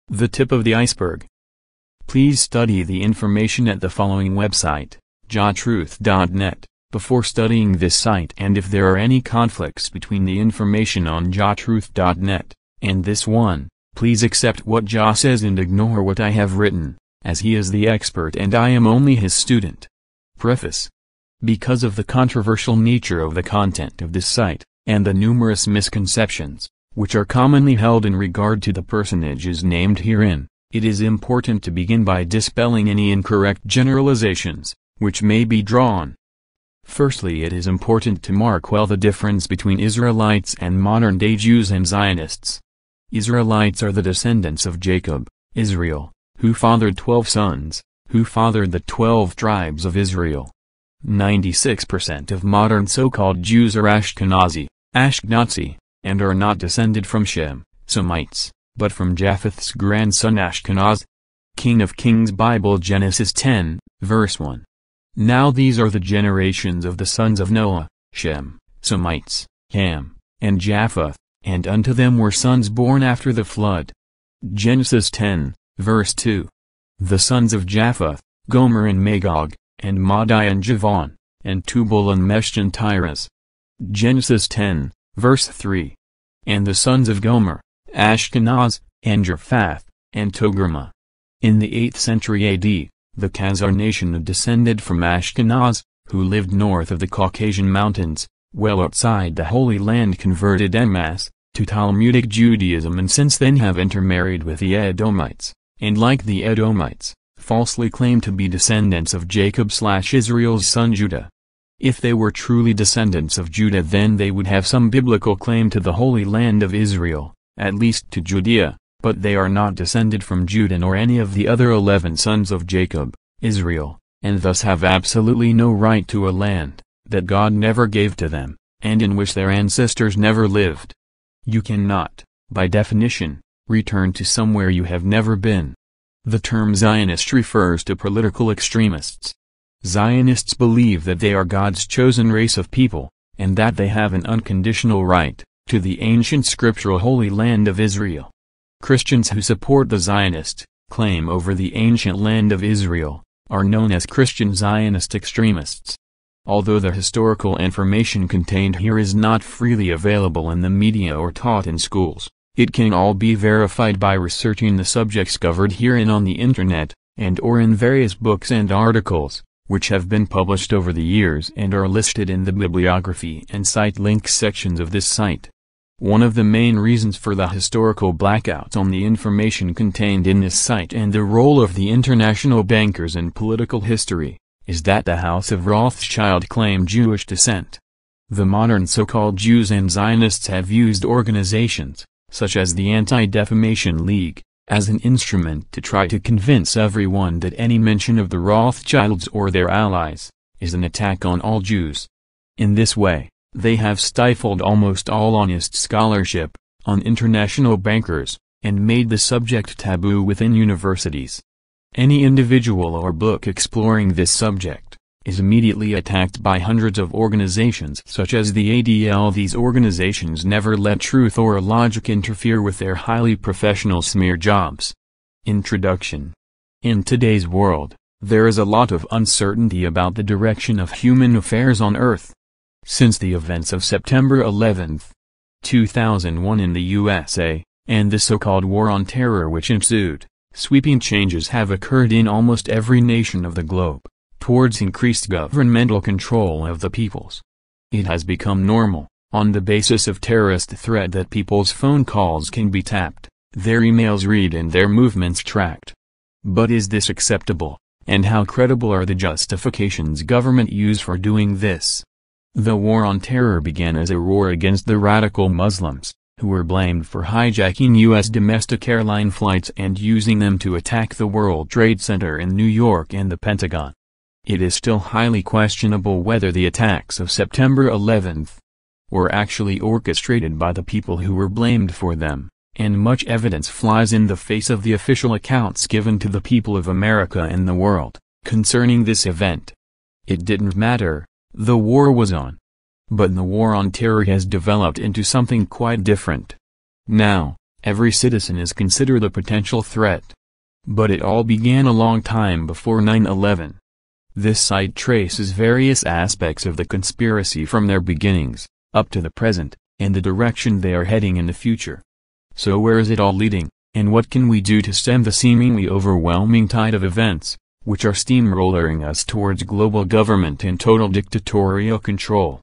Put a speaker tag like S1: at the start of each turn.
S1: The tip of the iceberg. Please study the information at the following website, jatruth.net, before studying this site, and if there are any conflicts between the information on jatruth.net and this one, please accept what Ja says and ignore what I have written, as he is the expert and I am only his student. Preface. Because of the controversial nature of the content of this site, and the numerous misconceptions, which are commonly held in regard to the personages named herein, it is important to begin by dispelling any incorrect generalizations, which may be drawn. Firstly, it is important to mark well the difference between Israelites and modern-day Jews and Zionists. Israelites are the descendants of Jacob, Israel, who fathered 12 sons, who fathered the 12 tribes of Israel. 96% of modern so-called Jews are Ashkenazi, and are not descended from Shem, Semites, but from Japheth's grandson Ashkenaz. King of Kings Bible Genesis 10, verse 1. Now these are the generations of the sons of Noah, Shem, Semites, Ham, and Japheth, and unto them were sons born after the flood. Genesis 10, verse 2. The sons of Japheth, Gomer and Magog, and Madai and Javan, and Tubal and Mesh and Tiras. Genesis 10, verse 3. And the sons of Gomer, Ashkenaz, and Japhath, and Togarmah. In the 8th century AD, the Khazar nation descended from Ashkenaz, who lived north of the Caucasian Mountains, well outside the Holy Land, converted en masse to Talmudic Judaism, and since then have intermarried with the Edomites, and like the Edomites, falsely claim to be descendants of Jacob/Israel's son Judah. If they were truly descendants of Judah, then they would have some biblical claim to the Holy Land of Israel, at least to Judea, but they are not descended from Judah nor any of the other 11 sons of Jacob, Israel, and thus have absolutely no right to a land that God never gave to them, and in which their ancestors never lived. You cannot, by definition, return to somewhere you have never been. The term Zionist refers to political extremists. Zionists believe that they are God's chosen race of people, and that they have an unconditional right to the ancient scriptural Holy Land of Israel. Christians who support the Zionist claim over the ancient land of Israel are known as Christian Zionist extremists. Although the historical information contained here is not freely available in the media or taught in schools, it can all be verified by researching the subjects covered herein on the internet, and or in various books and articles, which have been published over the years and are listed in the bibliography and site links sections of this site. One of the main reasons for the historical blackouts on the information contained in this site and the role of the international bankers in political history, is that the House of Rothschild claimed Jewish descent. The modern so-called Jews and Zionists have used organizations, such as the Anti-Defamation League, as an instrument to try to convince everyone that any mention of the Rothschilds or their allies is an attack on all Jews. In this way, they have stifled almost all honest scholarship on international bankers, and made the subject taboo within universities. Any individual or book exploring this subject is immediately attacked by hundreds of organizations such as the ADL. These organizations never let truth or logic interfere with their highly professional smear jobs. Introduction. In today's world, there is a lot of uncertainty about the direction of human affairs on Earth. Since the events of September 11, 2001 in the USA, and the so-called War on Terror which ensued, sweeping changes have occurred in almost every nation of the globe, towards increased governmental control of the peoples. It has become normal, on the basis of terrorist threat, that people's phone calls can be tapped, their emails read and their movements tracked. But is this acceptable, and how credible are the justifications government use for doing this? The War on Terror began as a war against the radical Muslims, who were blamed for hijacking U.S. domestic airline flights and using them to attack the World Trade Center in New York and the Pentagon. It is still highly questionable whether the attacks of September 11 were actually orchestrated by the people who were blamed for them, and much evidence flies in the face of the official accounts given to the people of America and the world concerning this event. It didn't matter, the war was on. But the War on Terror has developed into something quite different. Now, Every citizen is considered a potential threat. But it all began a long time before 9/11. This site traces various aspects of the conspiracy from their beginnings, up to the present, and the direction they are heading in the future. So where is it all leading, and what can we do to stem the seemingly overwhelming tide of events, which are steamrolling us towards global government and total dictatorial control?